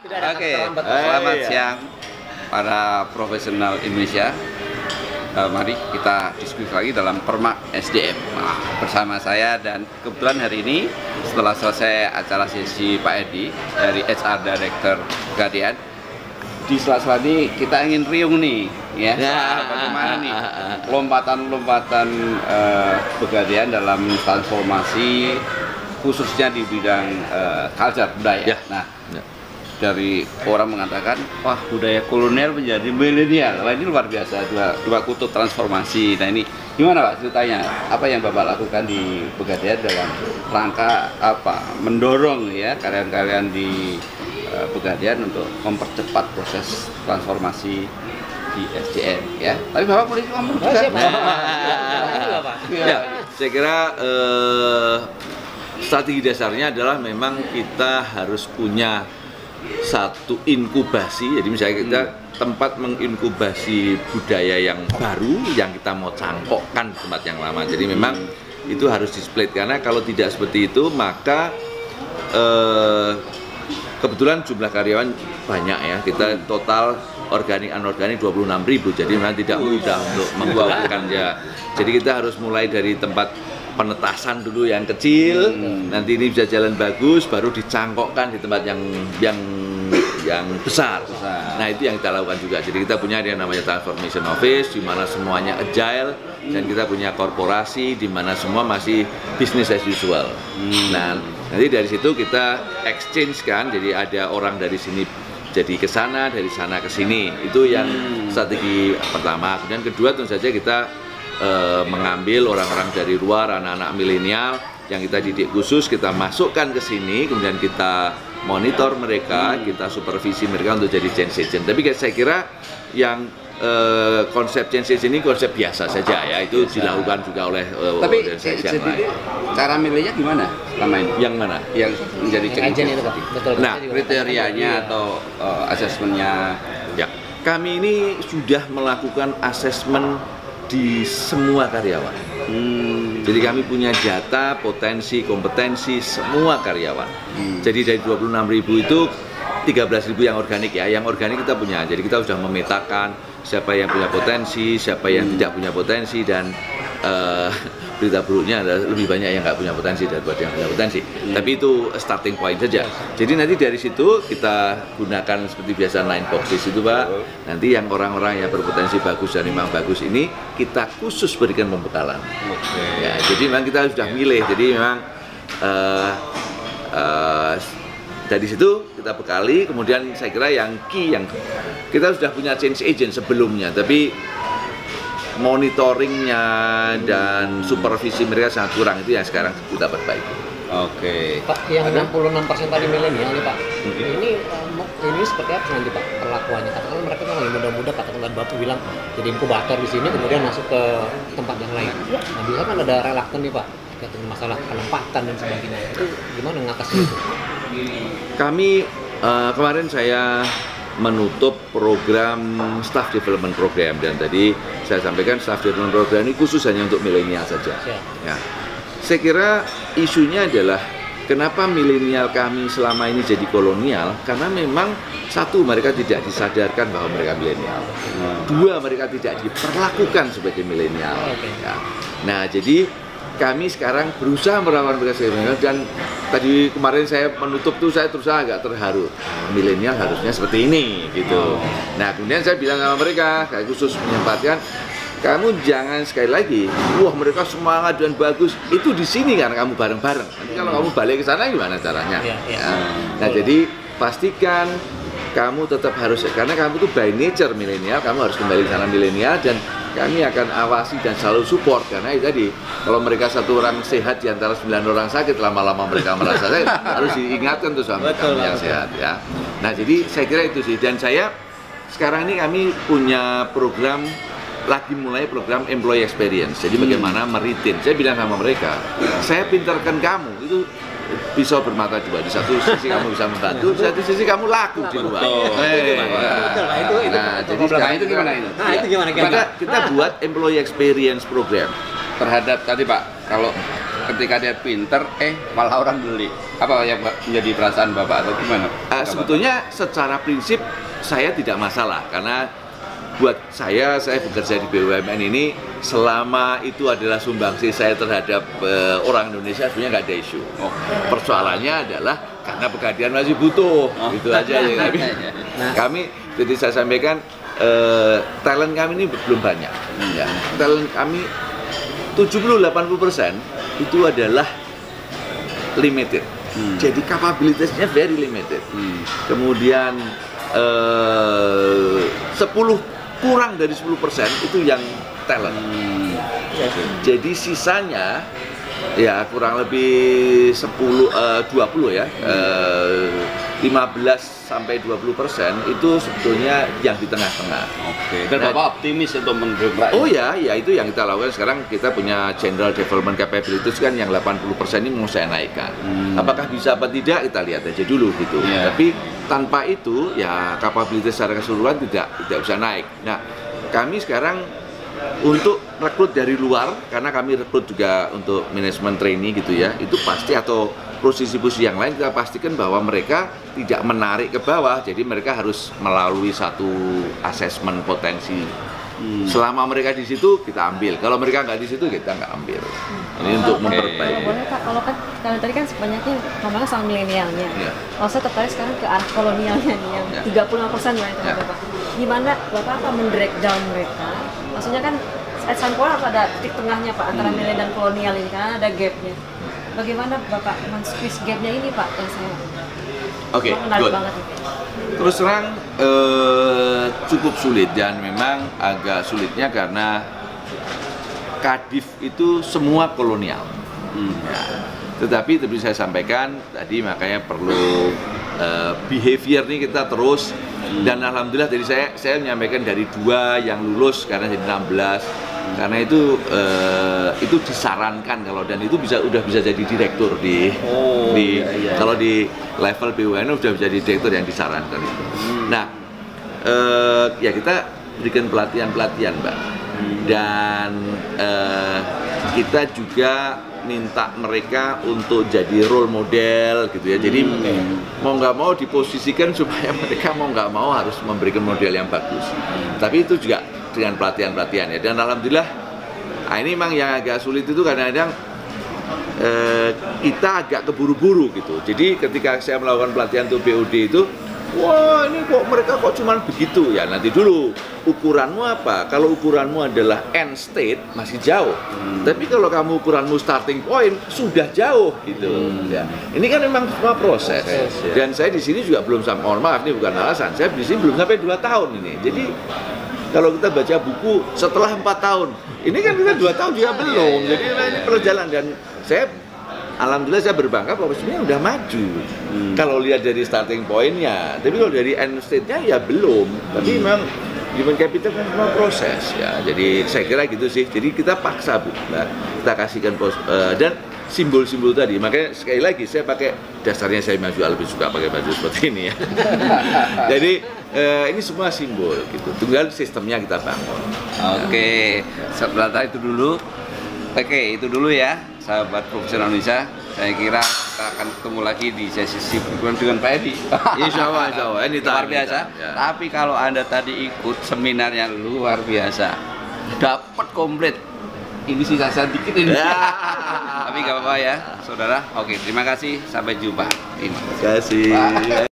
Oke, selamat siang para profesional Indonesia. Mari kita diskusi lagi dalam Permak SDM bersama saya, dan kebetulan hari ini setelah selesai acara sesi Pak Edi dari HR Director Pegadaian, di sela-sela ini kita ingin riung nih ya, bagaimana nih lompatan-lompatan Pegadaian dalam transformasi khususnya di bidang culture budaya. Nah, dari orang mengatakan, wah budaya kolonial menjadi milenial. Wah ini luar biasa, dua kutub transformasi. Nah ini gimana Pak ceritanya? Apa yang Bapak lakukan di Pegadaian dalam rangka apa? Mendorong ya karyawan-karyawan di Pegadaian untuk mempercepat proses transformasi di SDM ya. Tapi Bapak boleh ngomong juga. Saya kira strategi dasarnya adalah memang kita harus punya satu inkubasi, jadi misalnya kita tempat menginkubasi budaya yang baru yang kita mau cangkokkan di tempat yang lama. Jadi memang itu harus di-split, karena kalau tidak seperti itu maka kebetulan jumlah karyawan banyak ya, kita total organik anorganik 26.000, jadi memang tidak mudah untuk mengumpulkan ya. Jadi kita harus mulai dari tempat penetasan dulu yang kecil, nanti ini bisa jalan bagus, baru dicangkokkan di tempat yang besar. Nah itu yang kita lakukan juga. Jadi kita punya yang namanya Transformation Office, di mana semuanya agile, dan kita punya korporasi di mana semua masih business as usual. Nah nanti dari situ kita exchange kan, jadi ada orang dari sini jadi ke sana, dari sana ke sini. Itu yang strategi pertama. Kemudian kedua tentu saja kita mengambil orang-orang dari luar, anak-anak milenial yang kita didik khusus, kita masukkan ke sini, kemudian kita monitor mereka, kita supervisi mereka untuk jadi change agent. Tapi saya kira yang konsep change agent ini konsep biasa saja ya, itu dilakukan juga oleh organisasi yang lain. Cara milihnya gimana selama ini? Yang mana? Yang menjadi change agent itu Pak? Betul. Nah, kriterianya atau asesmennya? Ya, kami ini sudah melakukan asesmen di semua karyawan. Jadi kami punya data, potensi, kompetensi semua karyawan. Jadi dari 26.000 itu 13.000 yang organik ya. Yang organik kita punya. Jadi kita sudah memetakan siapa yang punya potensi, siapa yang tidak punya potensi, dan berita buruknya adalah lebih banyak yang nggak punya potensi daripada yang punya potensi. Tapi itu starting point saja. Jadi nanti dari situ kita gunakan seperti biasa 9 boxes itu Pak. Nanti yang orang-orang yang berpotensi bagus dan memang bagus ini kita khusus berikan pembekalan. Ya, jadi memang kita sudah milih. Jadi memang dari situ kita bekali. Kemudian saya kira yang key, yang kita sudah punya change agent sebelumnya, tapi monitoringnya dan supervisi mereka sangat kurang, itu yang sekarang kita perbaiki. Oke. Pak, yang 66% tadi milenial nih Pak, ini seperti apa nanti Pak perlakuannya? Katakanlah mereka kan lagi muda-muda, katakanlah Bapak bilang jadi inkubator di sini, kemudian masuk ke tempat yang lain. Nah bisa kan ada relaktan nih Pak, dengan masalah penempatan dan sebagainya. Itu gimana ngatasin itu? Kami kemarin saya menutup program staff development program, dan tadi saya sampaikan staff development program ini khusus hanya untuk milenial saja. Ya. Saya kira isunya adalah kenapa milenial kami selama ini jadi kolonial, karena memang satu, mereka tidak disadarkan bahwa mereka milenial. Dua, mereka tidak diperlakukan sebagai milenial. Ya. Nah jadi kami sekarang berusaha merawat mereka sebagai milenial, dan tadi kemarin saya menutup tuh saya terus agak terharu, milenial harusnya seperti ini gitu. Nah kemudian saya bilang sama mereka, kayak khusus menyempatkan, kamu jangan sekali lagi, wah mereka semangat dan bagus, itu di sini kan kamu bareng-bareng. Nanti kalau kamu balik ke sana gimana caranya? Nah jadi pastikan kamu tetap harus, karena kamu tuh by nature milenial, kamu harus kembali ke sana milenial, dan kami akan awasi dan selalu support. Karena itu tadi, kalau mereka satu orang sehat di antara 9 orang sakit, lama-lama mereka merasa sakit, harus diingatkan tuh sama kami yang sehat ya. Nah jadi saya kira itu sih, dan saya sekarang ini kami punya program, lagi mulai program employee experience. Jadi bagaimana meritin, saya bilang sama mereka, saya pintarkan kamu, itu pisau bermata dua. Di satu sisi kamu bisa membantu, di satu sisi kamu laku di luar. Nah, jadi sekarang itu gimana itu? Nah, itu gimana? Kita buat employee experience program terhadap tadi Pak, kalau ketika dia pinter, malah orang beli. Apa yang menjadi perasaan Bapak atau gimana? Sebetulnya secara prinsip saya tidak masalah, karena buat saya bekerja di BUMN ini selama itu adalah sumbangsi saya terhadap orang Indonesia, sebenarnya nggak ada isu. Persoalannya adalah karena Pegadaian masih butuh, gitu aja ya. Kami, jadi saya sampaikan, talent kami ini belum banyak. Ya. Talent kami 70-80% itu adalah limited. Jadi kapabilitasnya very limited. Kemudian kurang dari 10% itu yang talent. Jadi sisanya ya kurang lebih 20 ya, 15-20% itu sebetulnya yang di tengah-tengah. Oke. Dan Bapak optimis untuk mendongkrak? Oh ya, itu yang kita lakukan sekarang. Kita punya General Development Capabilities kan yang 80% ini mau saya naikkan. Apakah bisa apa tidak kita lihat aja dulu gitu. Tapi tanpa itu ya kapabilitas secara keseluruhan tidak bisa naik. Nah, kami sekarang untuk rekrut dari luar, karena kami rekrut juga untuk manajemen trainee gitu ya, itu pasti, atau posisi-posisi yang lain kita pastikan bahwa mereka tidak menarik ke bawah, jadi mereka harus melalui satu asesmen potensi. Selama mereka di situ kita ambil, kalau mereka nggak di situ kita nggak ambil. Ini untuk memperbaiki. Boleh Pak, kalau tadi kan banyaknya ngomongnya soal milenialnya. Kalau saya tertarik sekarang ke arah kolonialnya nih, yang 35% lah itu Bapak. Gimana Bapak akan men-breakdown mereka? Maksudnya kan at some point harus ada titik tengahnya Pak, antara milenial dan kolonial ini, kan ada gapnya. Bagaimana Bapak men-squeeze gapnya ini Pak, yang saya menarik banget nih. Terus terang cukup sulit, dan memang agak sulitnya karena Kadif itu semua kolonial. Ya. Tetapi saya sampaikan tadi, makanya perlu behavior nih kita terus, dan alhamdulillah tadi saya menyampaikan dari 2 yang lulus karena jadi 16, karena itu disarankan kalau, dan itu udah bisa jadi direktur kalau di level BUMN udah bisa jadi direktur yang disarankan itu. Nah, ya kita berikan pelatihan Mbak, dan kita juga minta mereka untuk jadi role model gitu ya. Jadi mau nggak mau diposisikan supaya mereka mau nggak mau harus memberikan model yang bagus. Tapi itu juga dengan pelatihan ya. Dan alhamdulillah, ini memang yang agak sulit itu kadang-kadang kita agak keburu-buru gitu. Jadi ketika saya melakukan pelatihan untuk BOD itu, wah ini kok mereka kok cuman begitu ya. Nanti dulu ukuranmu apa? Kalau ukuranmu adalah end state masih jauh. Tapi kalau kamu ukuranmu starting point sudah jauh gitu. Ya. Ini kan memang semua proses. Dan saya di sini juga belum sampai, mohon maaf ini bukan alasan, saya di sini belum sampai 2 tahun ini. Jadi kalau kita baca buku setelah 4 tahun, ini kan kita 2 tahun juga belum. Jadi ini perlu jalan, dan saya alhamdulillah saya berbangga bahwa sebenarnya udah maju. Kalau lihat dari starting point-nya, tapi kalau dari end state-nya ya belum. Tapi memang human capital kan semua proses ya. Jadi saya kira gitu sih. Jadi kita paksa Bu, kita kasihkan dan simbol-simbol tadi. Makanya sekali lagi saya pakai, dasarnya saya lebih suka pakai baju seperti ini ya. Jadi ini semua simbol gitu. Tinggal sistemnya kita bangun. Oke, sebentar itu dulu. Oke, itu dulu ya, sahabat profesional Indonesia. Saya kira kita akan ketemu lagi di sesi berikutnya dengan Pak Edi. Insya Allah. Ini luar biasa. Ya. Tapi kalau Anda tadi ikut seminar yang luar biasa, dapat komplit. Ini sisa sedikit ini. Tapi nggak apa-apa ya, saudara. Oke, terima kasih. Sampai jumpa. Terima kasih.